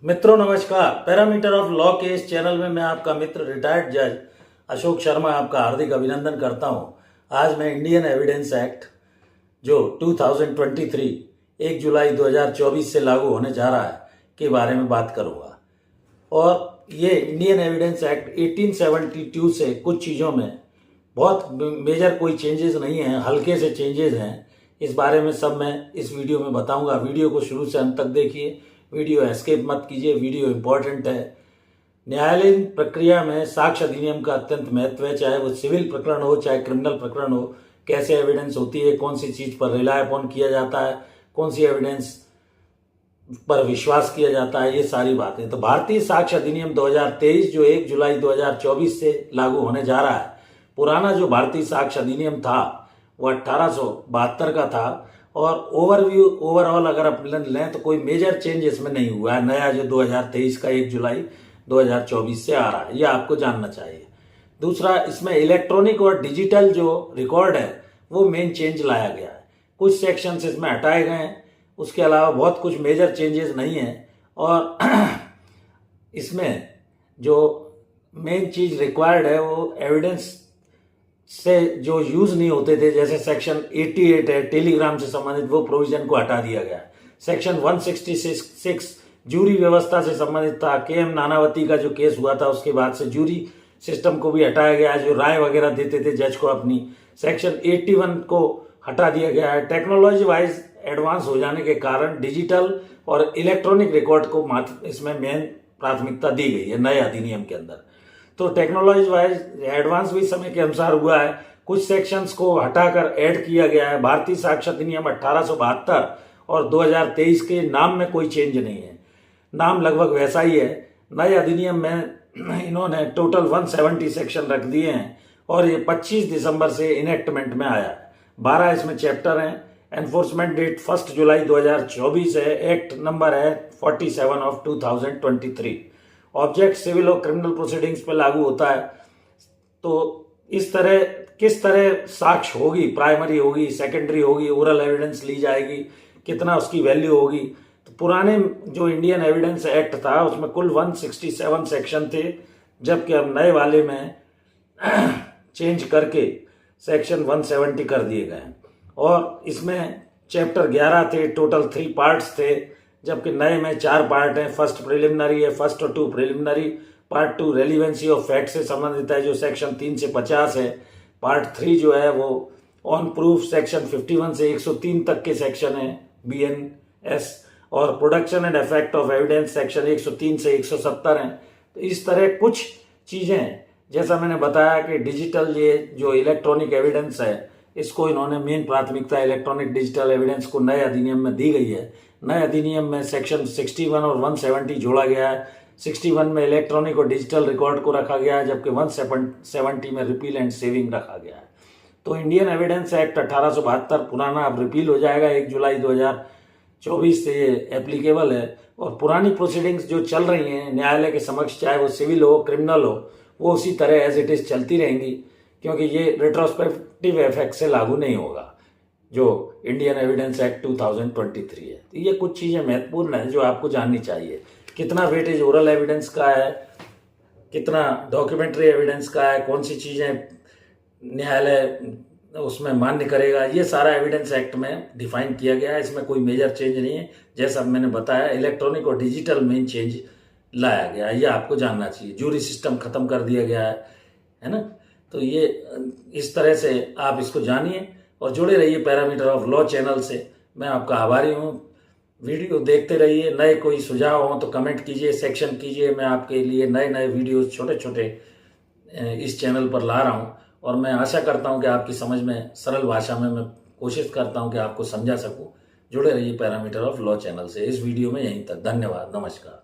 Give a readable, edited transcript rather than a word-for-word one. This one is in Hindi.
मित्रों नमस्कार। पैरामीटर ऑफ लॉ के इस चैनल में मैं आपका मित्र रिटायर्ड जज अशोक शर्मा आपका हार्दिक अभिनंदन करता हूं। आज मैं इंडियन एविडेंस एक्ट जो 2023 1 जुलाई 2024 से लागू होने जा रहा है के बारे में बात करूंगा। और ये इंडियन एविडेंस एक्ट 1872 से कुछ चीज़ों में बहुत मेजर कोई चेंजेस नहीं हैं, हल्के से चेंजेस हैं। इस बारे में सब मैं इस वीडियो में बताऊंगा। वीडियो को शुरू से अंत तक देखिए, वीडियो एस्केप मत कीजिए, वीडियो इंपॉर्टेंट है। न्यायालयीन प्रक्रिया में साक्ष्य अधिनियम का अत्यंत महत्व है, चाहे वो सिविल प्रकरण हो चाहे क्रिमिनल प्रकरण हो। कैसे एविडेंस होती है, कौन सी चीज पर रिलाय अपॉन किया जाता है, कौन सी एविडेंस पर विश्वास किया जाता है, ये सारी बातें। तो भारतीय साक्ष्य अधिनियम 2023 जो 1 जुलाई 2024 से लागू होने जा रहा है, पुराना जो भारतीय साक्ष्य अधिनियम था वो 1872 का था। और ओवरऑल अगर आप लें तो कोई मेजर चेंज इसमें नहीं हुआ है। नया जो 2023 का 1 जुलाई 2024 से आ रहा है, यह आपको जानना चाहिए। दूसरा, इसमें इलेक्ट्रॉनिक और डिजिटल जो रिकॉर्ड है वो मेन चेंज लाया गया है। कुछ सेक्शंस इसमें हटाए गए हैं, उसके अलावा बहुत कुछ मेजर चेंजेस नहीं है। और इसमें जो मेन चीज रिक्वायर्ड है वो एविडेंस से जो यूज नहीं होते थे, जैसे सेक्शन 88 है टेलीग्राम से संबंधित, वो प्रोविजन को हटा दिया गया। सेक्शन 166 जूरी व्यवस्था से संबंधित था। KM नानावती का जो केस हुआ था उसके बाद से जूरी सिस्टम को भी हटाया गया है, जो राय वगैरह देते थे जज को अपनी। सेक्शन 81 को हटा दिया गया है। टेक्नोलॉजी वाइज एडवांस हो जाने के कारण डिजिटल और इलेक्ट्रॉनिक रिकॉर्ड को इसमें मेन प्राथमिकता दी गई है नए अधिनियम के अंदर। तो टेक्नोलॉजी वाइज एडवांस भी समय के अनुसार हुआ है। कुछ सेक्शंस को हटाकर ऐड किया गया है। भारतीय साक्ष्य अधिनियम 1872 और 2023 के नाम में कोई चेंज नहीं है, नाम लगभग वैसा ही है। नए अधिनियम में इन्होंने टोटल 170 सेक्शन रख दिए हैं और ये 25 दिसंबर से इनेक्टमेंट में आया है। 12 इसमें चैप्टर हैं। एनफोर्समेंट डेट 1 जुलाई 2024 है। एक्ट नंबर है 47 ऑफ 2023। ऑब्जेक्ट सिविल और क्रिमिनल प्रोसीडिंग्स पे लागू होता है। तो इस तरह किस तरह साक्ष्य होगी, प्राइमरी होगी, सेकेंडरी होगी, ओरल एविडेंस ली जाएगी, कितना उसकी वैल्यू होगी। तो पुराने जो इंडियन एविडेंस एक्ट था उसमें कुल 167 सेक्शन थे, जबकि अब नए वाले में चेंज करके सेक्शन 170 कर दिए गए। और इसमें चैप्टर 11 थे, टोटल 3 पार्ट्स थे, जबकि नए में 4 पार्ट हैं। फर्स्ट प्रिलिमिनरी है, फर्स्ट और 2 preliminary. Part 2 relevancy of fact से संबंधित है, जो सेक्शन 3 से 50 है। पार्ट 3 जो है वो ऑन प्रूफ सेक्शन 51 से 103 तक के सेक्शन है, BNS। और production and effect of evidence section 103 से 170 है। तो इस तरह कुछ चीजें, जैसा मैंने बताया कि डिजिटल ये जो इलेक्ट्रॉनिक एविडेंस है, इसको इन्होंने मेन प्राथमिकता इलेक्ट्रॉनिक डिजिटल एविडेंस को नए अधिनियम में दी गई है। नए अधिनियम में सेक्शन 61 और 170 जोड़ा गया है। 61 में इलेक्ट्रॉनिक और डिजिटल रिकॉर्ड को रखा गया है, जबकि 170 में रिपील एंड सेविंग रखा गया है। तो इंडियन एविडेंस एक्ट 1872 पुराना अब रिपील हो जाएगा। 1 जुलाई 2024 से ये एप्लीकेबल है। और पुरानी प्रोसीडिंग्स जो चल रही हैं न्यायालय के समक्ष, चाहे वो सिविल हो क्रिमिनल हो, वो उसी तरह एज इट इज चलती रहेंगी, क्योंकि ये रेट्रोस्पेक्टिव इफेक्ट से लागू नहीं होगा जो इंडियन एविडेंस एक्ट 2023 है। तो ये कुछ चीजें महत्वपूर्ण है जो आपको जाननी चाहिए। कितना वेटेज ओरल एविडेंस का है, कितना डॉक्यूमेंट्री एविडेंस का है, कौन सी चीजें न्यायालय उसमें मान्य करेगा, ये सारा एविडेंस एक्ट में डिफाइन किया गया है। इसमें कोई मेजर चेंज नहीं है। जैसा मैंने बताया, इलेक्ट्रॉनिक और डिजिटल मेन चेंज लाया गया है, ये आपको जानना चाहिए। जूरी सिस्टम खत्म कर दिया गया है ना। तो ये इस तरह से आप इसको जानिए और जुड़े रहिए पैरामीटर ऑफ लॉ चैनल से। मैं आपका आभारी हूँ। वीडियो देखते रहिए। नए कोई सुझाव हो तो कमेंट कीजिए, सेक्शन कीजिए। मैं आपके लिए नए नए वीडियोस छोटे छोटे इस चैनल पर ला रहा हूँ और मैं आशा करता हूँ कि आपकी समझ में सरल भाषा में मैं कोशिश करता हूँ कि आपको समझा सकूँ। जुड़े रहिए पैरामीटर ऑफ लॉ चैनल से। इस वीडियो में यहीं तक। धन्यवाद, नमस्कार।